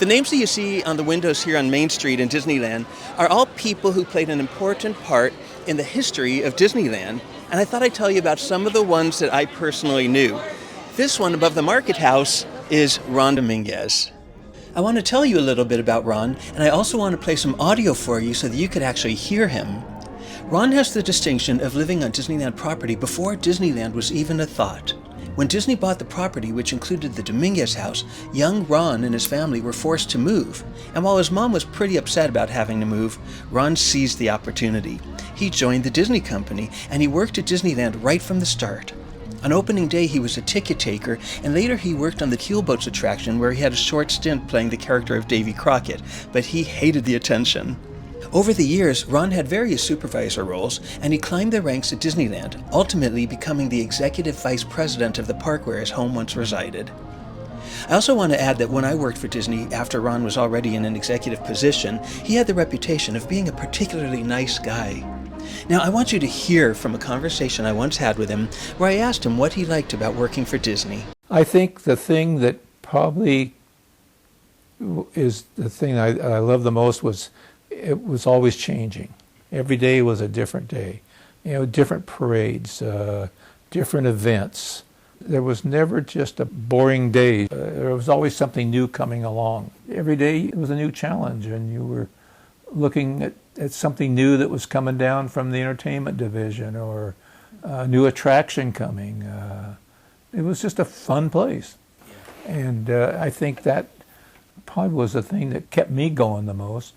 The names that you see on the windows here on Main Street in Disneyland are all people who played an important part in the history of Disneyland, and I thought I'd tell you about some of the ones that I personally knew. This one above the market house is Ron Dominguez. I want to tell you a little bit about Ron, and I also want to play some audio for you so that you could actually hear him. Ron has the distinction of living on Disneyland property before Disneyland was even a thought. When Disney bought the property, which included the Dominguez house, young Ron and his family were forced to move. And while his mom was pretty upset about having to move, Ron seized the opportunity. He joined the Disney company, and he worked at Disneyland right from the start. On opening day, he was a ticket taker, and later he worked on the Keelboats attraction, where he had a short stint playing the character of Davy Crockett, but he hated the attention. Over the years, Ron had various supervisor roles, and he climbed the ranks at Disneyland, ultimately becoming the executive vice president of the park where his home once resided. I also want to add that when I worked for Disney after Ron was already in an executive position, he had the reputation of being a particularly nice guy. Now, I want you to hear from a conversation I once had with him where I asked him what he liked about working for Disney. I think the thing that probably is the thing I love the most was it was always changing. Every day was a different day. Different parades, different events. There was never just a boring day. There was always something new coming along. Every day it was a new challenge, and you were looking at something new that was coming down from the entertainment division or a new attraction coming. It was just a fun place. And I think that probably was the thing that kept me going the most.